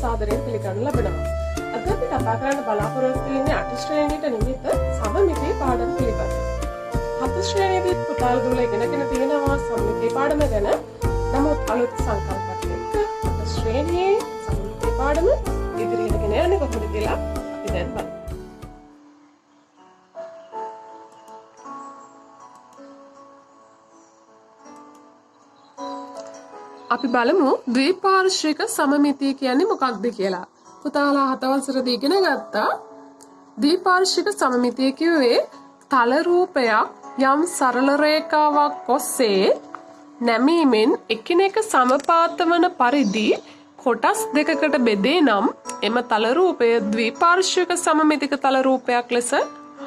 සාදරයෙන් පිළිගනු ලබනවා. අද අපි කතා කරන්න බලාපොරොත්තු වෙන්නේ 8 ශ්‍රේණියට නිමිත සමමිතිය පාඩම පිළිබඳව. 7 ශ්‍රේණියේදී පුතාලා දුවලා ඉගෙනගෙන තියෙනවා සමමිතිය පාඩම ගැන. නමුත් අලුත් සංකල්පات එක්ක 8 ශ්‍රේණියේ සමමිතිය පාඩම ඉදිරියට ගෙන යන්නේ කොහොමද කියලා අපි දැන් බලමු. අපි බලමු ද්විපාර්ශ්වික සමමිතිය කියන්නේ මොකක්ද කියලා. පුතාලා 7 වසරේදී ඉගෙන ගත්තා. ද්විපාර්ශ්වික සමමිතිය කිව්වේ තල රූපයක් යම් සරල රේඛාවක් ඔස්සේ නැමීමෙන් එකිනෙක සමපාත වන පරිදි කොටස් දෙකකට බෙදේ නම් එම තල රූපය ද්විපාර්ශ්වික සමමිතික තල රූපයක් ලෙස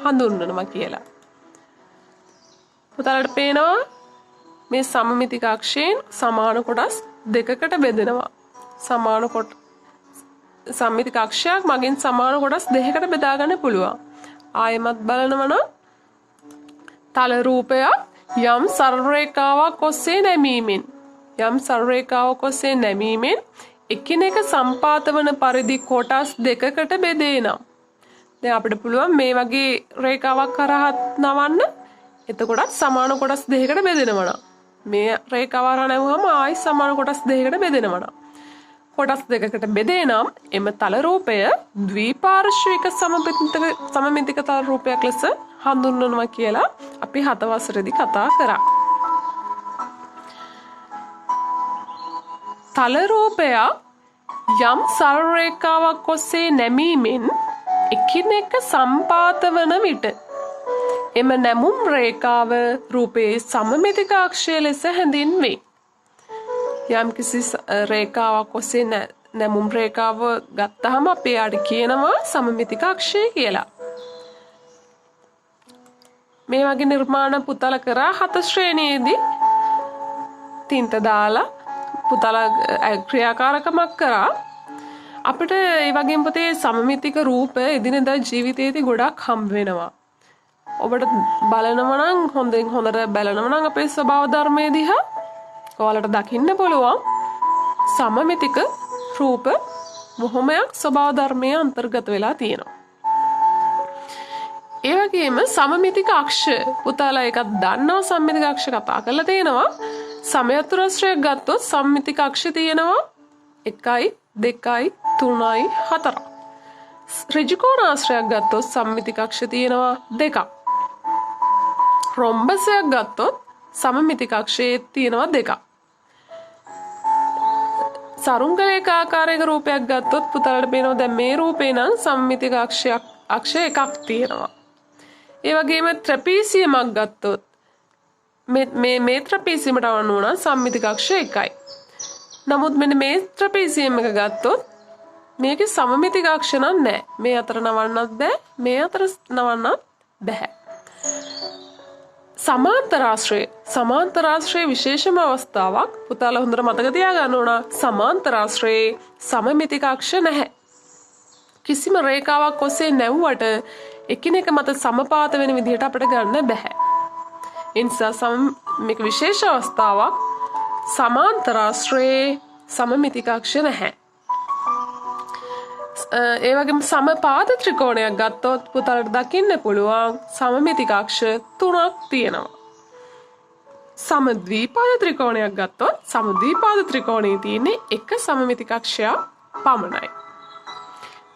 හඳුන්වනවා කියලා. පුතාලට පේනවා මේ සමමිතික අක්ෂයෙන් සමාන කොටස් දෙකකට බෙදෙනවා. සමමිතික අක්ෂයක් මගින් සමාන කොටස් දෙකකට බෙදා ගන්න පුළුවන්. ආයෙමත් බලනවා නම් තල රූපයක් යම් සරල රේඛාවක් ඔස්සේ නැමීමෙන් එකිනෙක සම්පාත වන පරිදි කොටස් දෙකකට බෙදේ නම් දැන් අපිට පුළුවන් මේ වගේ රේඛාවක් කරහා නවන්න. එතකොට සමාන කොටස් දෙකකට බෙදෙනවා. මේ රේඛාව හරහා නැවුවම ආයි සමාන කොටස් දෙකකට බෙදෙනවා. කොටස් දෙකකට බෙදේ නම් එම තල රූපය ද්විපාර්ශ්වික සමමිතික තල රූපයක් ලෙස හඳුන්වනවා කියලා අපි 7 වසරේදී කතා කරා. තල රූපයක් යම් සරල රේඛාවක් ඔස්සේ නැමීමෙන් එකිනෙක සම්පාත වන විට එම නැමුම් රේඛාව රූපයේ සමමිතික අක්ෂය ලෙස හැඳින්වේ. යම් කිසි රේඛාවක් ඔස්සේ නැමුම් රේඛාව ගත්තාම අපි ආඩ කියනවා සමමිතික අක්ෂය කියලා. මේ වගේ නිර්මාණ පුතාලා කරා 7 ශ්‍රේණියේදී තින්ත දාලා පුතාලා ක්‍රියාකාරකමක් කරා. අපිට ඒ වගේම පුතේ සමමිතික රූප එදිනෙදා ජීවිතයේදී ගොඩක් හම්බ වෙනවා. ඔබට බලනවා නම් හොඳට බලනවා නම් අපේ ස්වභාව ධර්මයේ දිහා ඔයාලට දකින්න පුළුවන් සමමිතික රූප බොහොමයක් ස්වභාව ධර්මයේ අන්තර්ගත වෙලා තියෙනවා. ඒ වගේම සමමිතික අක්ෂ පුතාලා එකක් දන්නවා සමමිතික අක්ෂ කතා කරලා තියෙනවා. සමයතුරස්‍රයක් ගත්තොත් සමමිතික අක්ෂ තියෙනවා 1යි 2යි 3යි 4යි. ඍජුකෝණාශ්‍රයක් ගත්තොත් සමමිතික අක්ෂ තියෙනවා 2ක්. රොම්බසයක් ගත්තොත් සමමිතික අක්ෂයේ තියෙනවා 2ක්. සරුංගලේඛාකාරයක රූපයක් ගත්තොත් පුතාලට පේනවා දැන් මේ රූපේ නම් සමමිතික අක්ෂය එකක් තියෙනවා. ඒ වගේම ත්‍රපීසියමක් ගත්තොත් මේ ත්‍රපීසියමට අනුව නම් සමමිතික අක්ෂය 1යි. නමුත් මෙන්න මේ ත්‍රපීසියම එක ගත්තොත් මේකේ සමමිතික අක්ෂ නැහැ. මේ අතර නවන්නත් බෑ, මේ අතර නවන්නත් බෑ. සමාන්තරාශ්‍රයේ විශේෂම අවස්ථාවක් පුතාලා හොඳට මතක තියාගන්න ඕන. සමාන්තරාශ්‍රයේ සමමිතික අක්ෂ නැහැ. කිසිම රේඛාවක් ඔස්සේ නැවුවට එකිනෙක මත සමපාත වෙන විදිහට අපිට ගන්න බෑ. ඒ නිසා මේක විශේෂ අවස්ථාවක්. සමාන්තරාශ්‍රයේ සමමිතික අක්ෂ නැහැ. ඒ වගේම සමපාද ත්‍රිකෝණයක් ගත්තොත් පුතාලට දකින්න පුළුවන් සමමිතික අක්ෂ 3ක් තියෙනවා. සමද්විපාද ත්‍රිකෝණයක් ගත්තොත් සමද්විපාද ත්‍රිකෝණයේ තියෙන්නේ එක සමමිතික අක්ෂයක් පමණයි.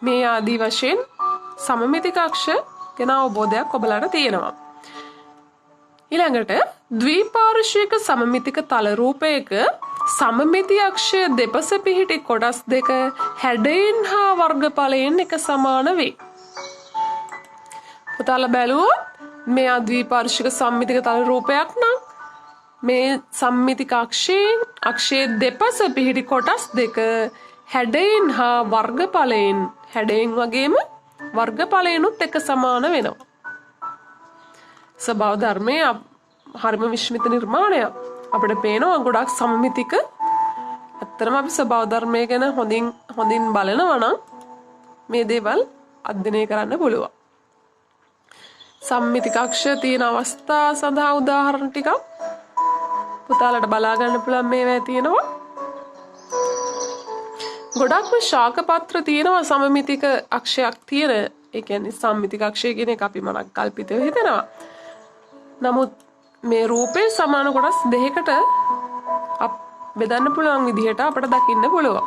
මේ ආදී වශයෙන් සමමිතික අක්ෂ ගැන අවබෝධයක් ඔබලාට තියෙනවා. ඊළඟට ද්විපාර්ශ්වික සමමිතික තල රූපයක සමමිති අක්ෂය දෙපස පිහිටි කොටස් දෙක හැඩයෙන් හා වර්ගඵලයෙන් එක සමාන වේ. පුතාලා බැලුවොත් මේ ද්විපාර්ශ්වික සමමිතික තල රූපයක් නම් මේ සමමිතික අක්ෂයේ දෙපස පිහිටි කොටස් දෙක හැඩයෙන් හා වර්ගඵලයෙන් හැඩයෙන් වගේම වර්ගඵලයෙන්ුත් එක සමාන වෙනවා. ස්වභාව ධර්මයේ හරිම විශ්මිත නිර්මාණයක්. අපිට පේනවා ගොඩක් සමමිතික. ඇත්තටම අපි ස්වභාව ධර්මය ගැන හොඳින් බලනවා නම් මේ දේවල් අධ්‍යයනය කරන්න පුළුවන්. සමමිතික අක්ෂ තියෙන අවස්ථා සඳහා උදාහරණ ටිකක් පුතාලට බලා ගන්න පුළුවන් මේවා තියෙනවා. ගොඩක්ම ශාක පත්‍ර තියෙනවා සමමිතික අක්ෂයක් තියෙන. ඒ කියන්නේ සම්මිතික අක්ෂය කියන එක අපි මනක් කල්පිතව හිතනවා. නමුත් මේ රූපේ සමාන කොටස් දෙකකට බෙදන්න පුළුවන් විදිහට අපිට දකින්න පුළුවන්.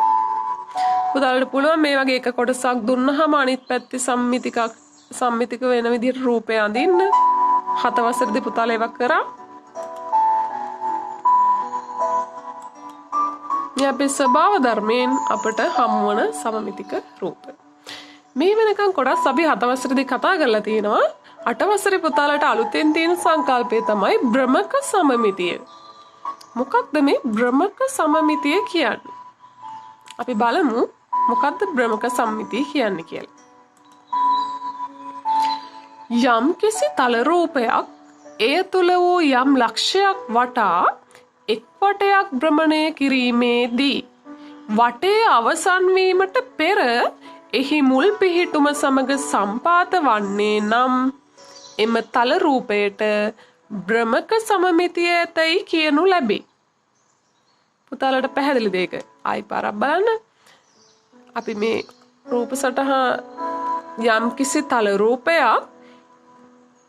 පුතාලට පුළුවන් මේ වගේ එක කොටසක් දුන්නාම අනිත් පැත්තේ සම්මිතික වෙන විදිහට රූපය අඳින්න. 7 වසරේදී පුතාලා ඒවක් කරා. මේ අපේ ස්වභාව ධර්මයෙන් අපට හමුවන සමමිතික රූප. මේ වෙනකන් කොටස් අපි 7 වසරේදී කතා කරලා තියෙනවා. 8 වසරේ පුතාලට අලුතෙන් තියෙන සංකල්පය තමයි බ්‍රමක සමමිතිය. මොකක්ද මේ බ්‍රමක සමමිතිය කියන්නේ? අපි බලමු මොකක්ද බ්‍රමක සමමිතිය කියන්නේ කියලා. යම් කිසි තල රූපයක් එය තුල වූ යම් ලක්ෂයක් වටා එක් වටයක් භ්‍රමණය කිරීමේදී වටේ අවසන් වීමට පෙර එහි මුල් පිහිටුම සමග සම්පාත වන්නේ නම් එම තල රූපයට බ්‍රමක සමමිතිය ඇතැයි කියනු ලැබේ. පුතාලට පැහැදිලිද ඒක? ආයි පාරක් බලන්න. අපි මේ රූප සටහන යම් කිසි තල රූපයක්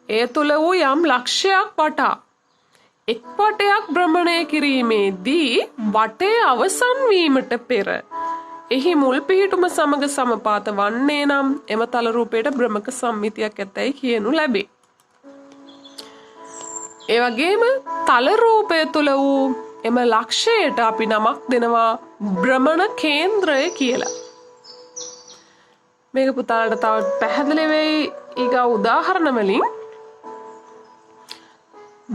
එය තුල වූ යම් ලක්ෂයක් වටා එක් වටයක් භ්‍රමණය කිරීමේදී වටේ අවසන් වීමට පෙර එහි මුල් පිහිටුම සමග සමපාත වන්නේ නම් එම තල රූපයට බ්‍රමක සම්මිතියක් ඇතැයි කියනු ලැබේ. ඒ වගේම තල රූපය තුල වූ එම ලක්ෂයට අපි නමක් දෙනවා භ්‍රමණ කේන්ද්‍රය කියලා. මේක පුතාලට තව පැහැදිලි වෙයි ඊගා උදාහරණ වලින්.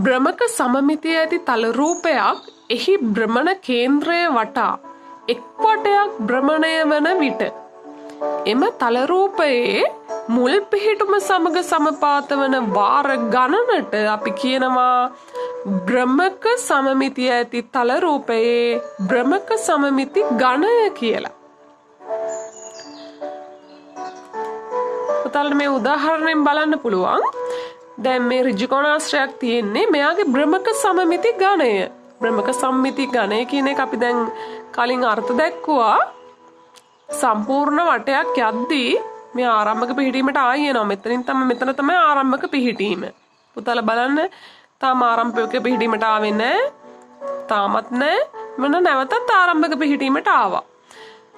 බ්‍රමක සමමිතිය ඇති තල රූපයක් එහි භ්‍රමණ කේන්ද්‍රය වටා එක් වටයක් භ්‍රමණය වන විට එම තල රූපයේ මුල් පිහිටුම සමග සමපාත වන වාර ගණනට අපි කියනවා බ්‍රමක සමමිතිය ඇති තල රූපයේ බ්‍රමක සමමිති ගණය කියලා. පුතාලට මේ උදාහරණයෙන් බලන්න පුළුවන්. දැන් මේ ඍජුකෝණාශ්‍රයක් තියෙන්නේ මෙයාගේ බ්‍රමක සමමිති ගණය. බ්‍රමක සම්මිති ගණය කියන එක අපි දැන් කලින් අර්ථ දැක්කුවා. සම්පූර්ණ වටයක් යද්දී මේ ආරම්භක පිහිටීමට ආයෙ එනවා. මෙතන තමයි ආරම්භක පිහිටීම. පුතාලා බලන්න තාම ආරම්භක පිහිටීමට ආවේ නැහැ. තාමත් නැහැ. මොන නැවතත් ආරම්භක පිහිටීමට ආවා.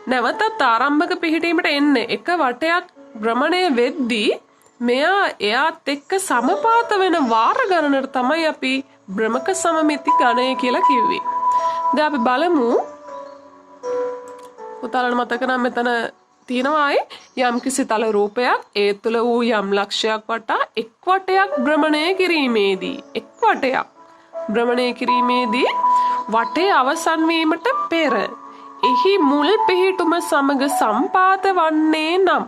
නැවතත් ආරම්භක පිහිටීමට එන්නේ එක වටයක් භ්‍රමණය වෙද්දී මෙයා එයාත් එක්ක සමපාත වෙන වාර ගණනට තමයි අපි බ්‍රමක සමමිති ගණය කියලා කිව්වේ. දැන් අපි බලමු. පුතාලට මතක නම් මෙතන තියෙනවා යම් කිසි තල රූපයක් ඒ තුළ වූ යම් ලක්ෂයක් වටා එක් වටයක් භ්‍රමණය කිරීමේදී වටේ අවසන් වීමට පෙර එහි මුල් පිහිටුම සමග සම්පාත වන්නේ නම්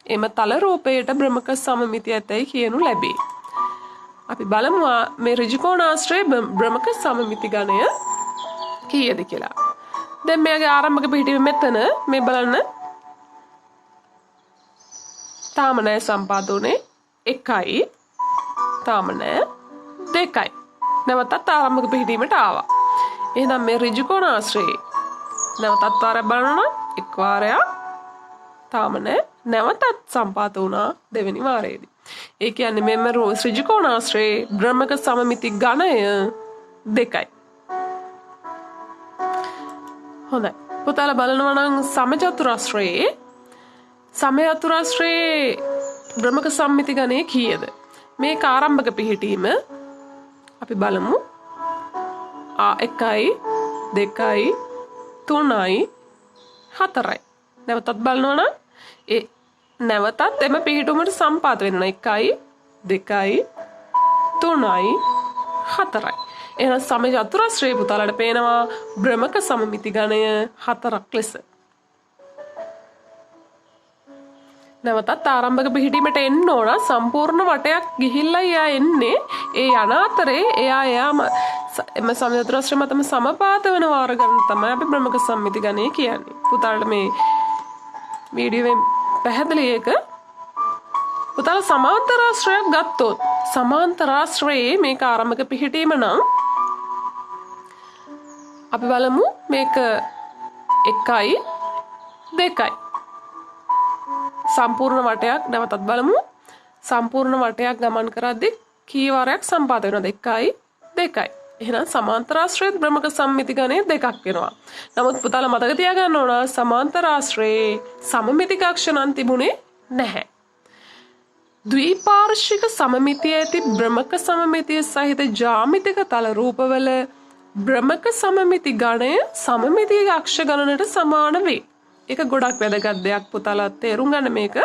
එම තල රූපයට බ්‍රමක සමමිතිය ඇතැයි කියනු ලැබේ. අපි බලමු මේ ඍජුකෝණාශ්‍රයේ බ්‍රමක සමමිති ගණය කීයද කියලා. දැන් මෙයාගේ ආරම්භක පිහිටීම මෙතන මේ බලන්න. තාම නැහැ සම්පාත උනේ 1යි. තාම නැහැ 2යි. නැවතත් ආරම්භක පිහිටීමට ආවා. එහෙනම් මේ ඍජුකෝණාශ්‍රයේ නැවතත් වාරයක් බලනවා එක් වාරයක්. තාම නැහැ. නැවතත් සම්පාත වුණා දෙවෙනි වාරයේදී. ඒ කියන්නේ මෙන්න ඍජුකෝණාශ්‍රයේ බ්‍රමක සමමිති ගණය 2යි. හොඳයි. පුතාලා බලනවා නම් සමචතුරාශ්‍රයේ බ්‍රමක සම්මිති ගණය කීයද? මේක ආරම්භක පිහිටීම අපි බලමු. 1යි 2යි 3යි 4යි. නැවතත් බලනවා නම් ඒ නැවතත් එම පිහිටුමට සම්පාත වෙනවා 1යි 2යි 3යි 4යි. එහෙනම් සමචතුරාශ්‍රයේ පුතාලට පේනවා බ්‍රමක සමමිති ගණය 4ක් ලෙස. නැවතත් ආරම්භක පිහිටීමට එන්න ඕන සම්පූර්ණ වටයක් ගිහිල්ලා එයා එන්නේ. ඒ යන අතරේ එයාම එම සමචතුරාශ්‍රය මතම සමපාත වෙන වාර ගණන තමයි අපි බ්‍රමක සම්මිති ගණය කියන්නේ. පුතාලට මේ වීඩියෝවෙන් පැහැදිලි එක. පුතාලා සමාන්තරාශ්‍රයක් ගත්තොත් සමාන්තරාශ්‍රයේ මේක ආරම්භක පිහිටීම නම් අපි බලමු මේක 1යි 2යි. සම්පූර්ණ වටයක් නැවතත් බලමු. සම්පූර්ණ වටයක් ගමන් කරද්දී කී වාරයක් සම්පාත වෙනවද? 1යි 2යි. එහෙනම් සමාන්තරාශ්‍රයේ බ්‍රහ්මක සම්මිති ගණය 2ක් වෙනවා. නමුත් පුතාලා මතක තියාගන්න ඕන සමාන්තරාශ්‍රයේ සමමිතික අක්ෂ නම් තිබුණේ නැහැ. ද්විපාර්ශ්වික සමමිතිය ඇති බ්‍රහ්මක සමමිතිය සහිත ජ්‍යාමිතික තල රූපවල බ්‍රහ්මක සමමිති ගණය සමමිතික අක්ෂ ගණනට සමාන වේ. ඒක ගොඩක් වැදගත් දෙයක් පුතාලා තේරුම් ගන්න මේක.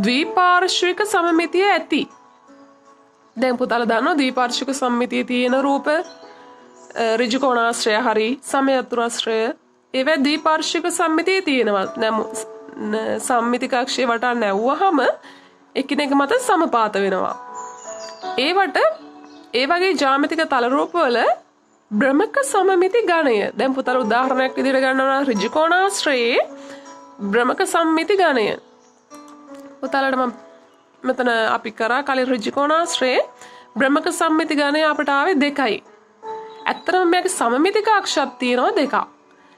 ද්විපාර්ශ්වික සමමිතිය ඇති. දැන් පුතාලා දන්නවා ද්විපාර්ශ්වික සමමිතියේ තියෙන රූප ඍජු කෝණාශ්‍රය හරි සමයතුරාශ්‍රය ඒවා ද්විපාර්ශ්වික සමමිතියේ තියෙනවා. සම්මිතික අක්ෂය වටා නැවුවහම එකිනෙක මත සමපාත වෙනවා. ඒවට ඒ වගේ ජ්‍යාමිතික තල රූපවල බ්‍රහ්මක සමමිති ගණය. දැන් පුතාලා උදාහරණයක් විදිහට ගන්නවා ඍජු කෝණාශ්‍රයේ බ්‍රහ්මක සම්මිති ගණය. පුතාලාට මම මෙතන අපි කරා කලින් ඍජු කෝණාශ්‍රයේ බ්‍රහ්මක සම්මිති ගණය අපට ආවේ 2යි. ඇත්තටම මේකේ සමමිතික අක්ෂයක් තියෙනවා 2ක්.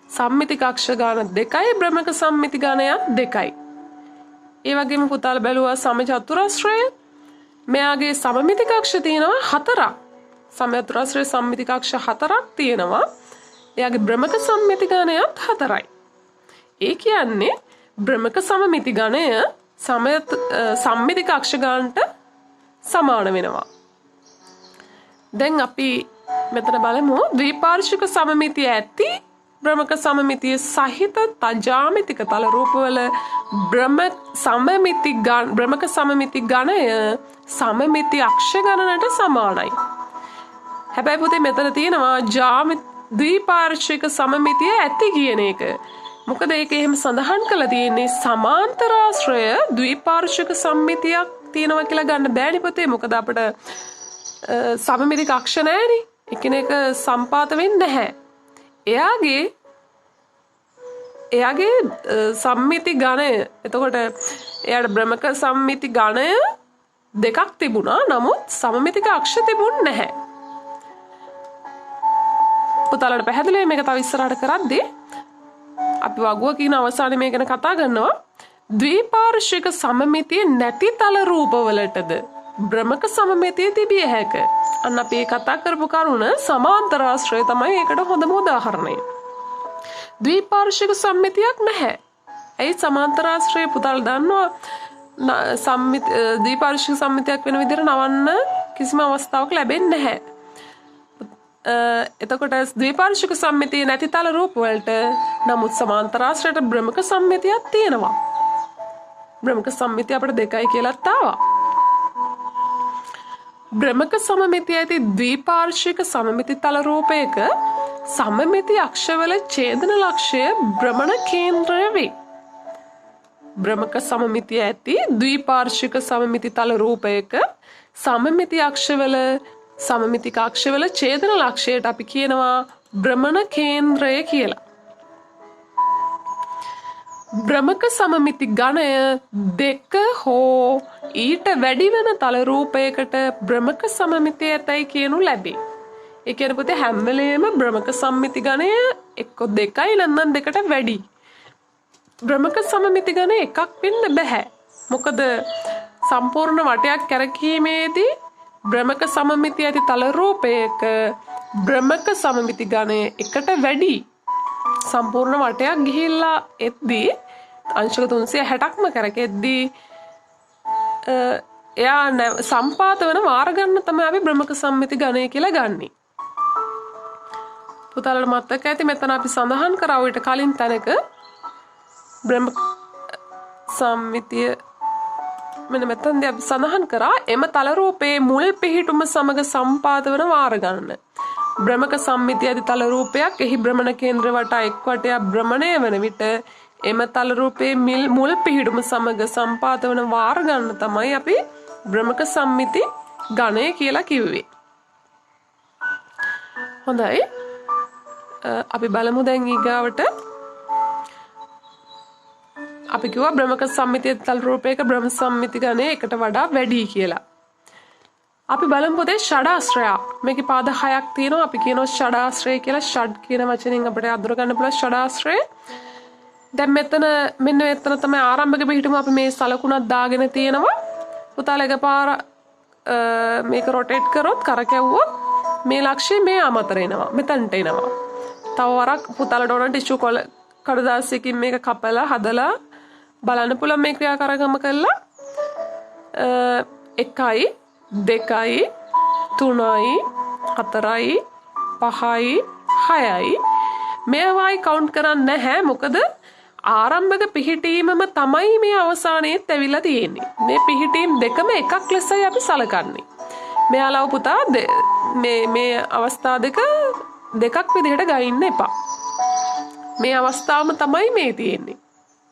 සම්මිතික අක්ෂ ගාන 2යි බ්‍රහ්මක සම්මිති ගණයත් 2යි. ඒ වගේම පුතාලා බැලුවා සමචතුරාශ්‍රය. මෙයාගේ සමමිතික අක්ෂ තියෙනවා 4ක්. සමචතුරාශ්‍රයේ සම්මිතික අක්ෂ 4ක් තියෙනවා. එයාගේ බ්‍රහ්මක සම්මිති ගණයත් 4යි. ඒ කියන්නේ බ්‍රහ්මක සමමිති ගණය සම්මිතික අක්ෂ ගානට සමාන වෙනවා. දැන් අපි මෙතන බලමු ද්විපාර්ශ්වික සමමිතිය ඇති බ්‍රහ්මක සමමිතිය සහිත තජාමිතික තල රූපවල බ්‍රහ්මක සමමිති ගණය සමමිති අක්ෂ ගණනට සමානයි. හැබැයි පුතේ මෙතන තියෙනවා ද්විපාර්ශ්වික සමමිතිය ඇති කියන එක. මොකද ඒක එහෙම සඳහන් කරලා තියෙන්නේ සමාන්තරාශ්‍රය ද්විපාර්ශ්වික සම්මිතියක් තියෙනවා කියලා ගන්න බෑනේ පුතේ. මොකද අපිට සමමිතික අක්ෂ නැහැනේ. එකිනෙක සම්පාත වෙන්නේ නැහැ. එයාගේ සම්මිති ගණය එතකොට එයාට බ්‍රහ්මක සම්මිති ගණය 2ක් තිබුණා. නමුත් සමමිතික අක්ෂ තිබුණ නැහැ. පුතාලට පැහැදිලියි මේක තව ඉස්සරහට කරද්දී අපි වගුව කියන අවසානයේ මේ ගැන කතා කරනවා. ද්විපාර්ශ්වික සමමිතිය නැති තල රූපවලටද බ්‍රහ්මක සමමිතිය තිබිය හැක. අන්න අපි කතා කරපු කරුණ සමාන්තරාශ්‍රය තමයි ඒකට හොඳම උදාහරණය. ද්විපාර්ශ්වික සම්මිතියක් නැහැ. ඒ සමාන්තරාශ්‍රය පුතාලා දන්නවා ද්විපාර්ශ්වික සම්මිතියක් වෙන විදිහට නවන්න කිසිම අවස්ථාවක් ලැබෙන්නේ නැහැ. එතකොට ද්විපාර්ශ්වික සම්මිතිය නැති තල රූප වලට නමුත් සමාන්තරාශ්‍රයට බ්‍රහ්මක සම්මිතියක් තියෙනවා. බ්‍රහ්මක සම්මිතිය අපිට 2යි කියලාත් ආවා. බ්‍රහ්මක සමමිතිය ඇති ද්විපාර්ශ්වික සමමිති තල රූපයක සමමිති අක්ෂවල ඡේදන ලක්ෂය භ්‍රමණ කේන්ද්‍රය වේ. බ්‍රහ්මක සමමිතිය ඇති ද්විපාර්ශ්වික සමමිති තල රූපයක සමමිති අක්ෂවල ඡේදන ලක්ෂයට අපි කියනවා භ්‍රමණ කේන්ද්‍රය කියලා. බ්‍රහ්මක සමමිති ගණය 2 හෝ ඊට වැඩි වෙන තල රූපයකට බ්‍රහ්මක සමමිතිය ඇතයි කියනු ලැබේ. ඒ කියන්නේ පුතේ හැම වෙලේම බ්‍රහ්මක සම්මිති ගණය එක්ක 2යි නැත්නම් 2ට වැඩි. බ්‍රහ්මක සමමිති ගණය එකක් වෙන්න බෑ. මොකද සම්පූර්ණ වටයක් කැරකීමේදී බ්‍රහ්මක සමමිතිය ඇති තල රූපයක බ්‍රහ්මක සමමිති ගණය එකට වැඩි. සම්පූර්ණ වටයක් ගිහිල්ලා එද්දී අංශක 360ක්ම කරකෙද්දී එයා සම්පාත වෙන වාර ගන්න තමයි අපි බ්‍රහ්මක සම්මිති ගණය කියලා ගන්නෙ. පුතාලට මතක ඇති මෙතන අපි සඳහන් කරා ඊට කලින් තැනක බ්‍රහ්මක සම්මිතිය මෙන්න මෙතනදී අපි සඳහන් කරා එම තල රූපයේ මුල් පිහිටුම සමග සම්පාත වෙන වාර ගන්න. බ්‍රහ්මක සම්මිතිය ඇති තල රූපයක් එහි භ්‍රමණ කේන්ද්‍ර වටා එක් වටයක් භ්‍රමණය වන විට එම තල රූපයේ මුල් පිහිටුම සමග සම්පාත වන වාර ගන්න තමයි අපි බ්‍රහ්මක සම්මිති ගණය කියලා කිව්වේ. හොඳයි. අපි බලමු දැන් ඊගාවට අපි කිව්වා බ්‍රහ්මක සම්මිතිය තල රූපයක බ්‍රහ්ම සම්මිති ගණය එකට වඩා වැඩි කියලා. අපි බලමු පොතේ ෂඩාශ්‍රය. මේකේ පාද 6ක් තියෙනවා. අපි කියනවා ෂඩාශ්‍රය කියලා. ෂඩ් කියන වචنين අපිට අඳුර ගන්න පුළුවන් ෂඩාශ්‍රය. දැන් මෙතන මෙන්න මෙතන තමයි ආරම්භක පිහිටුම අපි මේ සලකුණක් දාගෙන තියෙනවා. පුතාලා එකපාර මේක රොටේට් කරොත් කරකැවුවොත් මේ ලක්ෂ්‍යය මේ අමතර එනවා. මෙතනට එනවා. තව වරක් පුතාලට ඕන ටිෂු කඩදාසියකින් මේක කපලා හදලා බලන්න පුළුවන් මේ ක්‍රියාකාරකම කළා. 1යි 2යි 3යි 4යි 5යි 6යි මේවායි කවුන්ට් කරන්නේ නැහැ. මොකද ආරම්භක පිහිටීමම තමයි මේ අවසානයේත් ඇවිල්ලා තියෙන්නේ. මේ පිහිටීම් දෙකම එකක් ලෙසයි අපි සලකන්නේ. මෙයාලව පුතා මේ අවස්ථා දෙකක් විදිහට ගනින්න එපා. මේ අවස්ථාවම තමයි මේ තියෙන්නේ.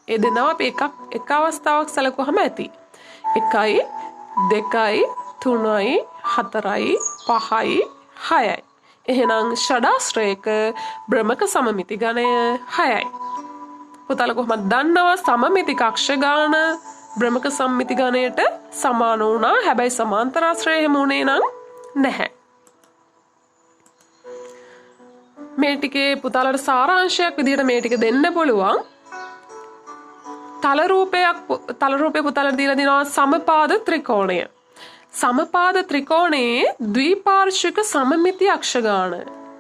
ඒ දෙනවා අපි එක අවස්ථාවක් සැලකුවහම ඇති. 1යි 2යි 3යි 4යි 5යි 6යි. එහෙනම් ෂඩාශ්‍රයක බ්‍රමක සමමිති ගණය 6යි. පුතාලා කොහොමද දන්නවා සමමිති කක්ෂ ගාන බ්‍රමක සම්මිති ගණයට සමාන වුණා. හැබැයි සමාන්තරාශ්‍රය එහෙම උනේ නම් නැහැ. මේ ටිකේ පුතාලට සාරාංශයක් විදිහට මේ ටික දෙන්න පුළුවන්. තල රූපේ පුතාලට දීලා දිනවා සමපාද ත්‍රිකෝණය. සමපාද ත්‍රිකෝණයේ ද්විපාර්ශ්වික සමමිති අක්ෂ ගාන.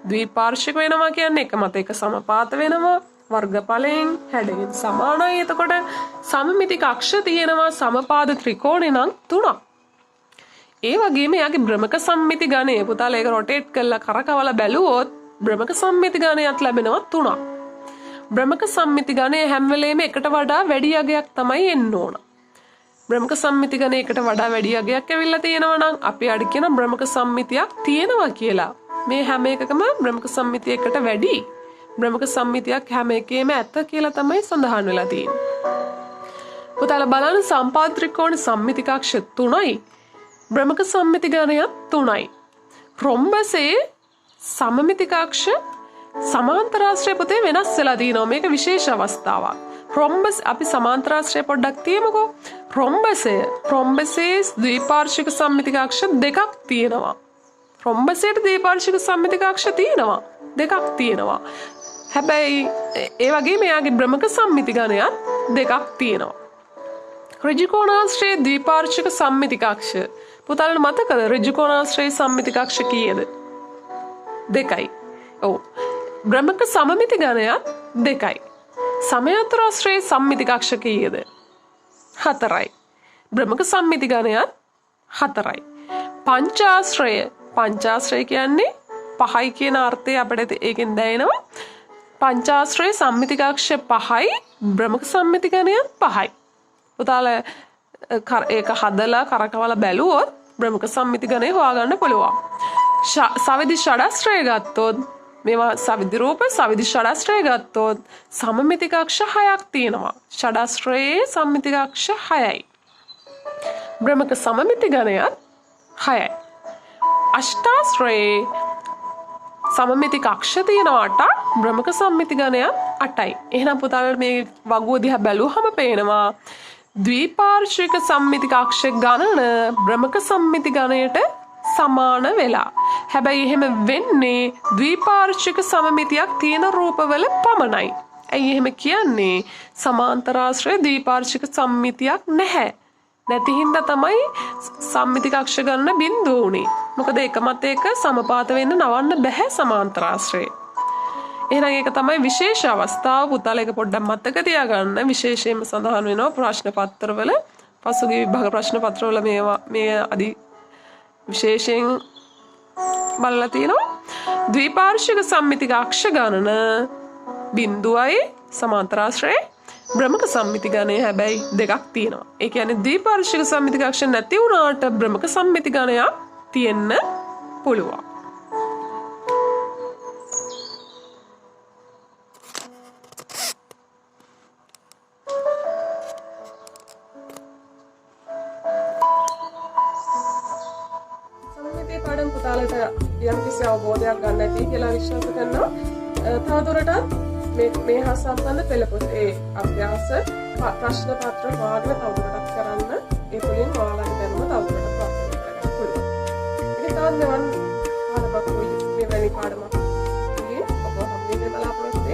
ද්විපාර්ශ්වික වෙනවා කියන්නේ එක මත එක සමපාත වෙනවා. වර්ගඵලයෙන් හැඩයෙන් සමානයි. එතකොට සමමිති කක්ෂ තියෙනවා සමපාද ත්‍රිකෝණේ නම් 3ක්. ඒ වගේම යාගේ බ්‍රමක සම්මිති ගණය පුතාලා ඒක රොටේට් කරලා කරකවලා බැලුවොත් බ්‍රමක සම්මිති ගණයක් ලැබෙනවා 3ක්. බ්‍රමක සම්මිති ගණය හැම වෙලේම එකට වඩා වැඩි අගයක් තමයි එන්න ඕන. බ්‍රමක සම්මිති ගණය එකට වඩා වැඩි අගයක් ඇවිල්ලා තියෙනවා නම් අපි අඩ කියන බ්‍රමක සම්මිතියක් තියෙනවා කියලා. මේ හැම එකකම බ්‍රමක සම්මිතිය එකට වැඩි. බ්‍රමක සම්මිතියක් හැම එකේම ඇත කියලා තමයි සඳහන් වෙලා තියෙන්නේ. පුතාලා බලන්න සම්පාද ත්‍රිකෝණ සම්මිති කක්ෂ 3යි. බ්‍රමක සම්මිති ගණයක් 3යි. රොම්බසේ සමමිති කක්ෂ සමාන්තරාශ්‍රය පුතේ වෙනස් වෙලා තියෙනවා. මේක විශේෂ අවස්ථාවක්. රොම්බස් අපි සමාන්තරාශ්‍රය පොඩ්ඩක් තියමුකෝ. රොම්බසේ ද්විපාර්ශ්වික සම්මිති කක්ෂ දෙකක් තියෙනවා. රොම්බසේට ද්විපාර්ශ්වික සම්මිති කක්ෂ තියෙනවා. දෙකක් තියෙනවා. හැබැයි ඒ වගේම එයාගේ බ්‍රමක සම්මිති ගණයක් දෙකක් තියෙනවා. ඍජුකෝණාශ්‍රයේ ද්විපාර්ශ්වික සම්මිති කක්ෂ පුතාලට මතකද ඍජුකෝණාශ්‍රයේ සම්මිති කක්ෂ කීයද? 2යි. ඔව්. බ්‍රමක සමමිති ගණයක් 2යි. සමයාන්තරාශ්‍රයේ සම්මිති කක්ෂ කීයද? 4යි. බ්‍රමක සම්මිති ගණයක් 4යි. පංචාශ්‍රය කියන්නේ 5යි කියන අර්ථය අපිට ඒකෙන් දැනෙනවා. පංචාශ්‍රයේ සම්මිති කක්ෂ 5යි බ්‍රමක සම්මිති ගණයක් 5යි. පුතාලා ඒක හදලා කරකවලා බැලුවොත් බ්‍රමක සම්මිති ගණය හොයාගන්න පුළුවන්. සවිදි ෂඩාශ්‍රය ගත්තොත් මේවා සවිදි රූප සවිදි ෂඩාශ්‍රය ගත්තොත් සමමිති කක්ෂ 6ක් තියෙනවා. ෂඩාශ්‍රයේ සම්මිති කක්ෂ 6යි. බ්‍රමක සමමිති ගණයක් 6යි. අෂ්ටාශ්‍රයේ සමමිති කක්ෂ තියෙනවා 8ක්. බ්‍රමක සම්මිති ගණයක් 8යි. එහෙනම් පුතාලට මේ වගුව දිහා බැලුවහම පේනවා ද්විපාර්ශ්වික සම්මිති කක්ෂ ගණන බ්‍රමක සම්මිති ගණයට සමාන වෙලා. හැබැයි එහෙම වෙන්නේ ද්විපාර්ශ්වික සමමිතියක් තියෙන රූපවල පමණයි. ඇයි එහෙම කියන්නේ? සමාන්තරාශ්‍රය ද්විපාර්ශ්වික සම්මිතියක් නැහැ. නැති හින්දා තමයි සම්මිති කක්ෂ ගණන බිඳුව උනේ. මොකද එක මත එක සමපාත වෙන්න නවන්න බෑ සමාන්තරාශ්‍රය. එහෙනම් ඒක තමයි විශේෂ අවස්ථාව. පුතාලා ඒක පොඩ්ඩක් මතක තියාගන්න. විශේෂයෙන්ම සඳහන් වෙනවා ප්‍රශ්න පත්‍රවල. පසුගිය විභාග ප්‍රශ්න පත්‍රවල මේ අදි විශේෂයෙන් බලලා තියෙනවා. ද්විපාර්ශ්වික සම්මිති කක්ෂ ගණන බිඳුවයි සමාන්තරාශ්‍රයේ බ්‍රමක සම්මිති ගණය හැබැයි දෙකක් තියෙනවා. ඒ කියන්නේ ද්විපාර්ශ්වික සම්මිති කක්ෂ නැති වුණාට බ්‍රමක සම්මිති ගණයක් තියෙන්න පුළුවන්. සම්මිතිය පාඩම් පුතාලට යම්කිසි අවබෝධයක් ගන්න ඇති කියලා විශ්වාස කරනවා. තවදුරටත් මේ හා සම්බන්ධ පෙළ පොතේ අභ්‍යාස ප්‍රශ්න පත්‍ර හොයාගෙන තවදුරටත් කරන්න. ඒ තුළින් ඔයාලගේ දැනුම තවදුරටත් වර්ධනය කරගන්න පුළුවන්. ඒක තවත් මෙවන් පාඩමක් වෙයි. මේ වැනි පාඩමක්. ඔබ හැමෝටම බලාපොරොත්තු